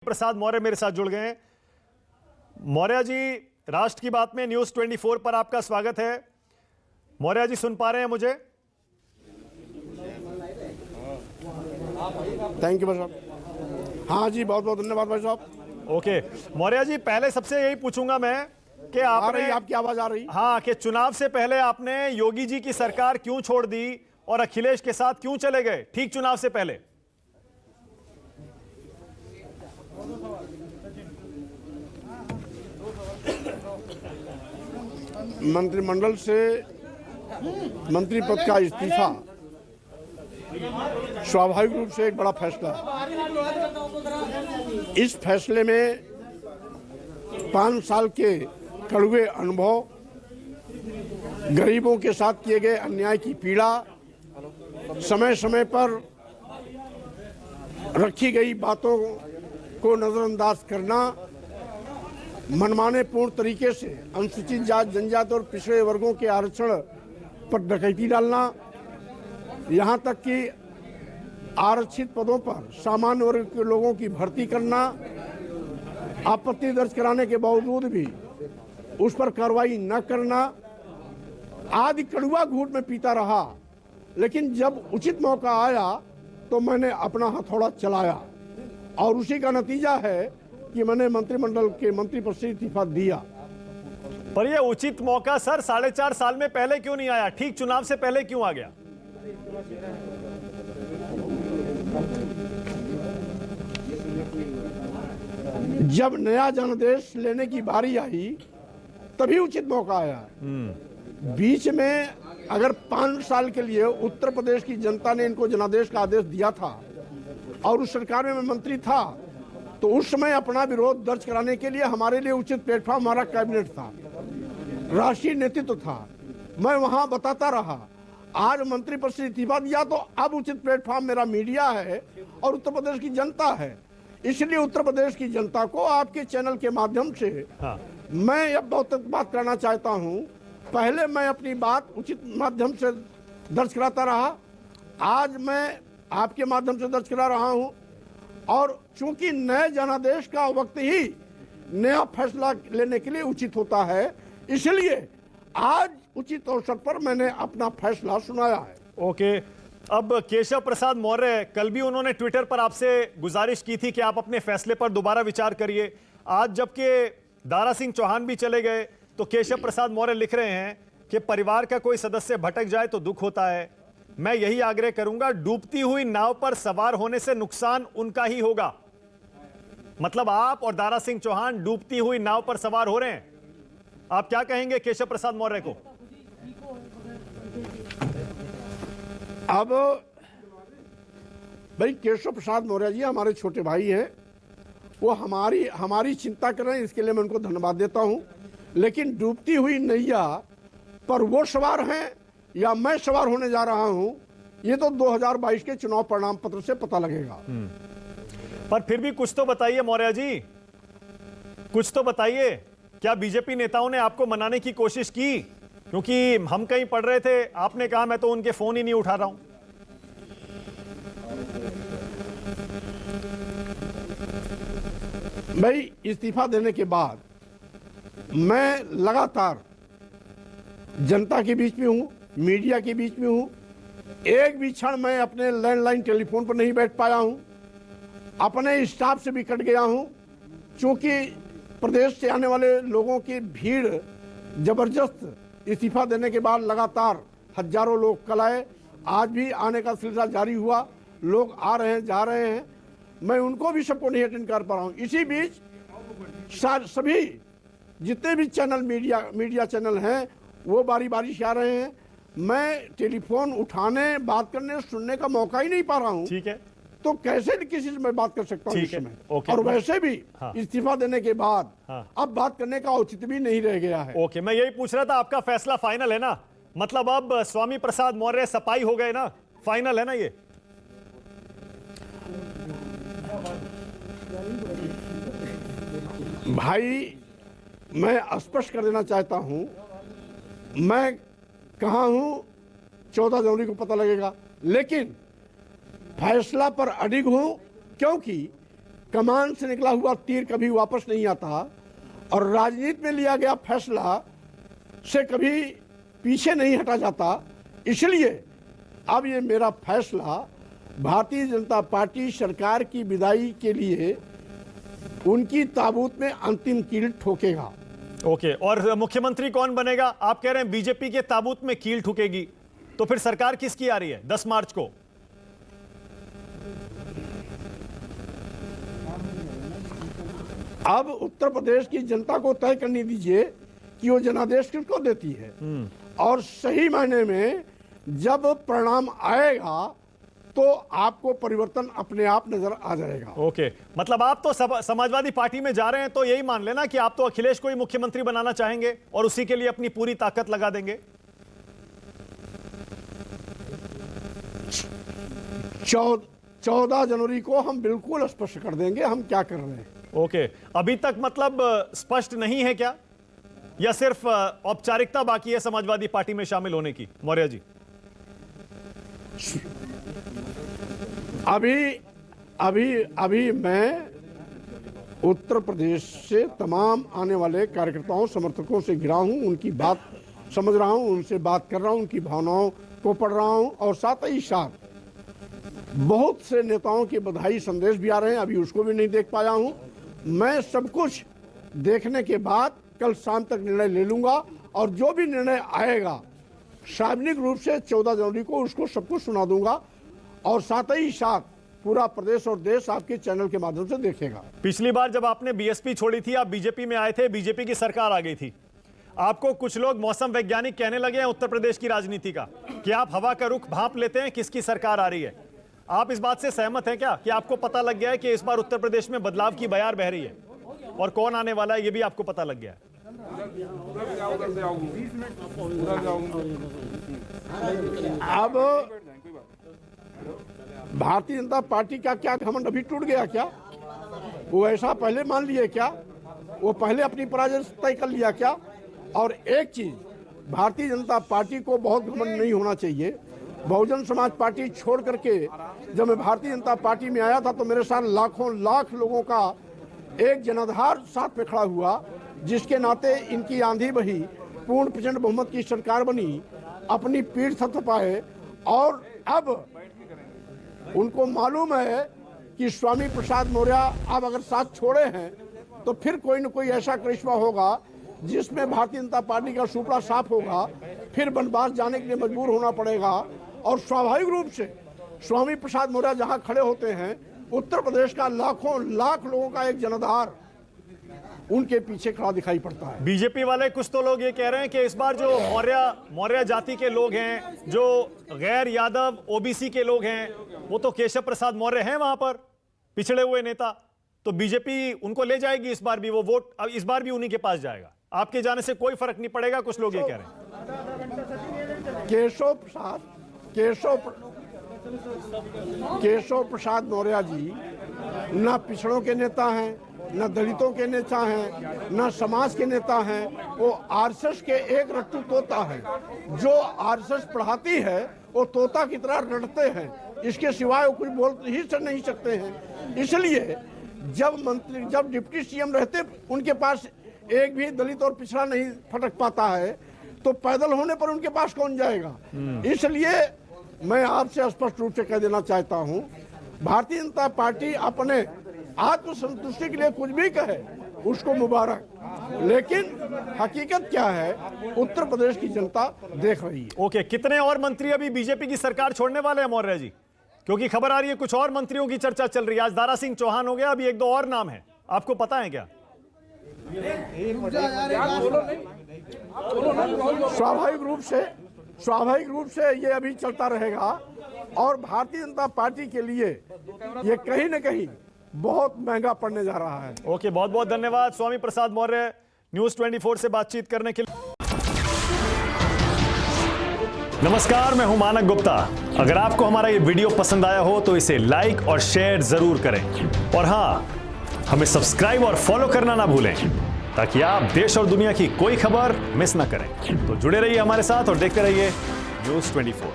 प्रसाद मौर्य मेरे साथ जुड़ गए हैं। मौर्य जी, राष्ट्र की बात में न्यूज 24 पर आपका स्वागत है। मौर्य जी, सुन पा रहे हैं मुझे? थैंक यू भाई साहब। हाँ जी, बहुत बहुत धन्यवाद भाई साहब। ओके मौर्य जी, पहले सबसे यही पूछूंगा मैं कि आपने आपकी आवाज आ रही? हाँ, कि चुनाव से पहले आपने योगी जी की सरकार क्यों छोड़ दी और अखिलेश के साथ क्यों चले गए ठीक चुनाव से पहले? मंत्रिमंडल से मंत्री पद का इस्तीफा स्वाभाविक रूप से एक बड़ा फैसला है। इस फैसले में 5 साल के कड़वे अनुभव, गरीबों के साथ किए गए अन्याय की पीड़ा, समय समय पर रखी गई बातों को नजरअंदाज करना, मनमाने पूर्ण तरीके से अनुसूचित जाति, जनजाति और पिछड़े वर्गों के आरक्षण पर डकैती डालना, यहाँ तक कि आरक्षित पदों पर सामान्य वर्ग के लोगों की भर्ती करना, आपत्ति दर्ज कराने के बावजूद भी उस पर कार्रवाई न करना आदि कड़वा घूंट में पीता रहा। लेकिन जब उचित मौका आया तो मैंने अपना हथौड़ा चलाया और उसी का नतीजा है कि मैंने मंत्रिमंडल के मंत्री पद से इस्तीफा दिया। पर यह उचित मौका सर 4.5 साल में पहले क्यों नहीं आया? ठीक चुनाव से पहले क्यों आ गया? जब नया जनादेश लेने की बारी आई तभी उचित मौका आया। बीच में अगर 5 साल के लिए उत्तर प्रदेश की जनता ने इनको जनादेश का आदेश दिया था और उस सरकार में मैं मंत्री था, तो उस समय अपना विरोध दर्ज कराने के लिए हमारे लिए उचित प्लेटफॉर्म हमारा कैबिनेट था, राष्ट्रीय नेतृत्व था। मैं वहां बताता रहा। आज मंत्री पद से इस्तीफा दिया तो अब उचित प्लेटफॉर्म मेरा मीडिया है और उत्तर प्रदेश की जनता है। इसलिए उत्तर प्रदेश की जनता को आपके चैनल के माध्यम से मैं अब बहुत बात करना चाहता हूं। पहले मैं अपनी बात उचित माध्यम से दर्ज कराता रहा, आज मैं आपके माध्यम से दर्ज करा रहा हूं। और चूंकि नए जनादेश का वक्त ही नया फैसला लेने के लिए उचित होता है, इसलिए आज उचित अवसर पर मैंने अपना फैसला सुनाया है। ओके, अब केशव प्रसाद मौर्य, कल भी उन्होंने ट्विटर पर आपसे गुजारिश की थी कि आप अपने फैसले पर दोबारा विचार करिए। आज जबकि दारा सिंह चौहान भी चले गए तो केशव प्रसाद मौर्य लिख रहे हैं कि परिवार का कोई सदस्य भटक जाए तो दुख होता है। मैं यही आग्रह करूंगा, डूबती हुई नाव पर सवार होने से नुकसान उनका ही होगा। मतलब आप और दारा सिंह चौहान डूबती हुई नाव पर सवार हो रहे हैं। आप क्या कहेंगे केशव प्रसाद मौर्य को? अब भाई, केशव प्रसाद मौर्य जी हमारे छोटे भाई हैं, वो हमारी चिंता कर रहे हैं, इसके लिए मैं उनको धन्यवाद देता हूं। लेकिन डूबती हुई नैया पर वो सवार हैं या मैं सवार होने जा रहा हूं, ये तो 2022 के चुनाव परिणाम पत्र से पता लगेगा। पर फिर भी कुछ तो बताइए मौर्य जी, कुछ तो बताइए। क्या बीजेपी नेताओं ने आपको मनाने की कोशिश की? क्योंकि हम कहीं पढ़ रहे थे, आपने कहा मैं तो उनके फोन ही नहीं उठा रहा हूं। भाई, इस्तीफा देने के बाद मैं लगातार जनता के बीच में हूं, मीडिया के बीच में हूं। एक भी क्षण मैं अपने लैंडलाइन टेलीफोन पर नहीं बैठ पाया हूं, अपने स्टाफ से भी कट गया हूं। क्योंकि प्रदेश से आने वाले लोगों की भीड़ जबरदस्त, इस्तीफा देने के बाद लगातार हजारों लोग कल आए, आज भी आने का सिलसिला जारी हुआ। लोग आ रहे हैं, जा रहे हैं, मैं उनको भी सबको नहीं अटेंड कर पा रहा हूं। इसी बीच सभी जितने भी चैनल मीडिया चैनल हैं वो बारी बारी से आ रहे हैं। मैं टेलीफोन उठाने, बात करने, सुनने का मौका ही नहीं पा रहा हूं। ठीक है, तो कैसे किसी से मैं बात कर सकता हूं इस समय? और वैसे भी इस्तीफा देने के बाद अब बात करने का औचित्य भी नहीं रह गया है। ओके, मैं यही पूछ रहा था, आपका फैसला फाइनल है ना? मतलब अब स्वामी प्रसाद मौर्य सपाई हो गए ना? फाइनल है ना ये? भाई, मैं स्पष्ट कर देना चाहता हूं, मैं कहां हूं 14 जनवरी को पता लगेगा, लेकिन फैसला पर अडिग हूं। क्योंकि कमान से निकला हुआ तीर कभी वापस नहीं आता और राजनीति में लिया गया फैसला से कभी पीछे नहीं हटा जाता। इसलिए अब ये मेरा फैसला भारतीय जनता पार्टी सरकार की विदाई के लिए उनकी ताबूत में अंतिम कील ठोकेगा। ओके, और मुख्यमंत्री कौन बनेगा? आप कह रहे हैं बीजेपी के ताबूत में कील ठुकेगी, तो फिर सरकार किसकी आ रही है 10 मार्च को? अब उत्तर प्रदेश की जनता को तय करने दीजिए कि वो जनादेश किसको देती है, और सही मायने में जब परिणाम आएगा तो आपको परिवर्तन अपने आप नजर आ जाएगा। ओके, मतलब आप तो समाजवादी पार्टी में जा रहे हैं, तो यही मान लेना कि आप तो अखिलेश को ही मुख्यमंत्री बनाना चाहेंगे और उसी के लिए अपनी पूरी ताकत लगा देंगे। 14 जनवरी को हम बिल्कुल स्पष्ट कर देंगे हम क्या कर रहे हैं। ओके, अभी तक मतलब स्पष्ट नहीं है क्या, या सिर्फ औपचारिकता बाकी है समाजवादी पार्टी में शामिल होने की? मौर्य जी, अभी मैं उत्तर प्रदेश से तमाम आने वाले कार्यकर्ताओं समर्थकों से घिरा हूं, उनकी बात समझ रहा हूं, उनसे बात कर रहा हूं, उनकी भावनाओं को पढ़ रहा हूं, और साथ ही साथ बहुत से नेताओं के बधाई संदेश भी आ रहे हैं, अभी उसको भी नहीं देख पाया हूं। मैं सब कुछ देखने के बाद कल शाम तक निर्णय ले लूंगा, और जो भी निर्णय आएगा सार्वजनिक रूप से 14 जनवरी को उसको सब कुछ सुना दूंगा, और साथ ही साथ पूरा प्रदेश और देश आपके चैनल के माध्यम से देखेगा। पिछली बार जब आपने बीएसपी छोड़ी थी, आप बीजेपी में आए थे, बीजेपी की सरकार आ गई थी, आपको कुछ लोग मौसम वैज्ञानिक कहने लगे हैं उत्तर प्रदेश की राजनीति का कि आप हवा का रुख भांप लेते हैं किसकी सरकार आ रही है। आप इस बात से सहमत हैं क्या कि आपको पता लग गया है कि इस बार उत्तर प्रदेश में बदलाव की बयार बह रही है, और कौन आने वाला है ये भी आपको पता लग गया है? अब भारतीय जनता पार्टी का क्या घमंड अभी टूट गया क्या? वो ऐसा पहले मान लिए क्या? वो पहले अपनी पराजय तय कर लिया क्या? और एक चीज, भारतीय जनता पार्टी को बहुत घमंड नहीं होना चाहिए। बहुजन समाज पार्टी छोड़ करके जब मैं भारतीय जनता पार्टी में आया था तो मेरे साथ लाखों लाख लोगों का एक जनाधार साथ में खड़ा हुआ, जिसके नाते इनकी आंधी बही, पूर्ण प्रचंड बहुमत की सरकार बनी, अपनी पीठ थपथपाए, और अब उनको मालूम है कि स्वामी प्रसाद मौर्य अब अगर साथ छोड़े हैं तो फिर कोई न कोई ऐसा करिश्मा होगा जिसमें भारतीय जनता पार्टी का सुपड़ा साफ होगा, फिर वनवास जाने के लिए मजबूर होना पड़ेगा। और स्वाभाविक रूप से स्वामी प्रसाद मौर्य जहां खड़े होते हैं, उत्तर प्रदेश का लाखों लाख लोगों का एक जनाधार उनके पीछे खड़ा दिखाई पड़ता है। बीजेपी वाले कुछ तो लोग ये कह रहे हैं कि इस बार जो मौर्य जाति के लोग हैं, जो गैर यादव ओबीसी के लोग हैं, वो तो केशव प्रसाद मौर्य हैं वहां पर, पिछड़े हुए नेता, तो बीजेपी उनको ले जाएगी इस बार भी, वो वोट अब इस बार भी उन्हीं के पास जाएगा, आपके जाने से कोई फर्क नहीं पड़ेगा, कुछ लोग ये कह रहे हैं। केशव प्रसाद मौर्य जी न पिछड़ों के नेता हैं, न दलितों के नेता हैं, न समाज के नेता हैं, वो आरएसएस के एक रट्टू तोता है। जो आरएसएस पढ़ाती है वो तोता की तरह रटते हैं, इसके सिवाय वो कुछ बोल ही नहीं सकते हैं। इसलिए जब डिप्टी सीएम रहते उनके पास एक भी दलित और पिछड़ा नहीं फटक पाता है, तो पैदल होने पर उनके पास कौन जाएगा? इसलिए मैं आपसे स्पष्ट रूप से कह देना चाहता हूं, भारतीय जनता पार्टी अपने आत्मसंतुष्टि के लिए कुछ भी कहे उसको मुबारक, लेकिन हकीकत क्या है उत्तर प्रदेश की जनता देख रही है। ओके, कितने और मंत्री अभी बीजेपी की सरकार छोड़ने वाले हैं मौर्य जी? क्योंकि खबर आ रही है कुछ और मंत्रियों की चर्चा चल रही है, आज दारा सिंह चौहान हो गया, अभी एक दो और नाम है, आपको पता है क्या? स्वाभाविक रूप से ये अभी चलता रहेगा, और भारतीय जनता पार्टी के लिए ये कहीं न कहीं बहुत महंगा पड़ने जा रहा है। ओके, बहुत बहुत धन्यवाद स्वामी प्रसाद मौर्य न्यूज़ 24 से बातचीत करने के लिए। नमस्कार, मैं हूं मानक गुप्ता। अगर आपको हमारा ये वीडियो पसंद आया हो तो इसे लाइक और शेयर जरूर करें, और हां, हमें सब्सक्राइब और फॉलो करना ना भूलें ताकि आप देश और दुनिया की कोई खबर मिस ना करें। तो जुड़े रहिए हमारे साथ और देखते रहिए न्यूज़ 24।